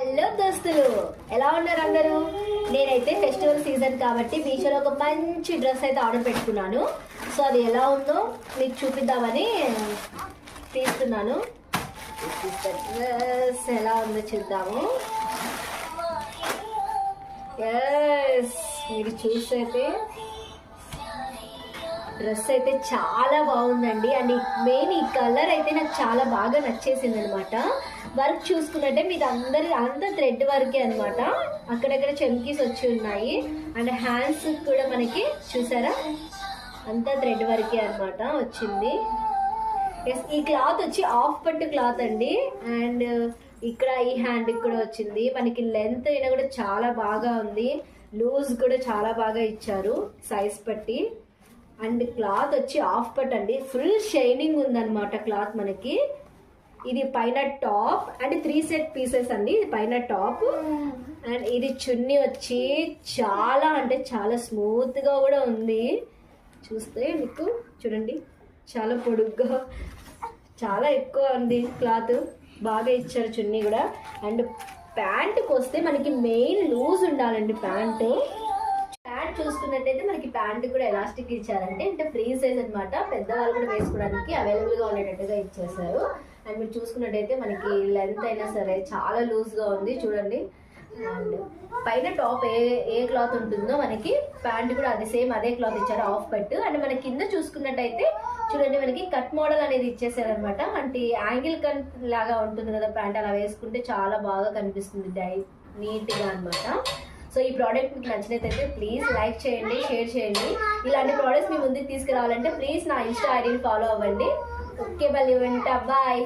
Hello దోస్తులు, ఎలా ఉన్నారు అందరూ? నేనైతే ఫెస్టివల్ సీజన్ కాబట్టి మీషోలో ఒక మంచి డ్రెస్ అయితే ఆర్డర్ పెట్టుకున్నాను. సో అది ఎలా ఉందో మీకు చూపిద్దామని తీస్తున్నాను. డ్రెస్ ఎలా ఉందో చూద్దాము. ఎస్, మీరు చూసైతే డ్రెస్ అయితే చాలా బాగుందండి. అండ్ మెయిన్ ఈ కలర్ అయితే నాకు చాలా బాగా నచ్చేసింది అనమాట. వర్క్ చూసుకున్నట్టే మీది అంత థ్రెడ్ వర్కే అనమాట. అక్కడక్కడ చెమ్కీస్ వచ్చి ఉన్నాయి. అండ్ హ్యాండ్స్ కూడా మనకి చూసారా అంతా థ్రెడ్ వర్కే అనమాట వచ్చింది. ఎస్, ఈ క్లాత్ వచ్చి ఆఫ్ పట్టు క్లాత్ అండి. అండ్ ఇక్కడ ఈ హ్యాండ్ కూడా వచ్చింది. మనకి లెంత్ అయినా కూడా చాలా బాగా ఉంది. లూజ్ కూడా చాలా బాగా ఇచ్చారు సైజ్ పట్టి. అండ్ క్లాత్ వచ్చి ఆఫ్ పట్ అండి, ఫుల్ షైనింగ్ ఉందన్నమాట క్లాత్ మనకి. ఇది పైన టాప్ అండ్ 3 సెట్ పీసెస్ అండి. ఇది పైన టాప్ అండ్ ఇది చున్నీ వచ్చి చాలా అంటే చాలా స్మూత్ గా కూడా ఉంది. చూస్తే మీకు చూడండి చాలా పొడుగ్గా చాలా ఎక్కువ ఉంది క్లాత్. బాగా ఇచ్చారు చున్నీ కూడా. అండ్ ప్యాంటుకి వస్తే మనకి మెయిన్ లూజ్ ఉండాలండి. ప్యాంట్ చూసుకున్నట్టయితే మనకి ప్యాంట్ కూడా ఎలాస్టిక్ ఇచ్చారంటే అంటే ఫ్రీ సైజ్ అనమాట. పెద్దవాళ్ళు కూడా వేసుకోవడానికి అవైలబుల్ గా ఉండేటట్టుగా ఇచ్చేసారు. అండ్ మీరు చూసుకున్నట్టయితే మనకి లెంత్ అయినా సరే చాలా లూజ్ గా ఉంది చూడండి. అండ్ పైన టాప్ ఏ క్లాత్ ఉంటుందో మనకి ప్యాంట్ కూడా అది సేమ్ అదే క్లాత్ ఇచ్చారు ఆఫ్ పట్టు. అండ్ మన కింద చూసుకున్నట్టయితే చూడండి మనకి కట్ మోడల్ అనేది ఇచ్చేసారు అనమాట. అంటే యాంగిల్ కట్ లాగా ఉంటుంది కదా ప్యాంట్, అలా వేసుకుంటే చాలా బాగా కనిపిస్తుంది నీట్ గా అనమాట. సో ఈ ప్రోడక్ట్ మీకు నచ్చినట్లయితే ప్లీజ్ లైక్ చేయండి, షేర్ చేయండి. ఇలాంటి ప్రోడక్ట్స్ మీ ముందుకు తీసుకురావాలంటే ప్లీజ్ నా ఇన్స్టా ఐడిని ఫాలో అవ్వండి. Okay, bye, bye.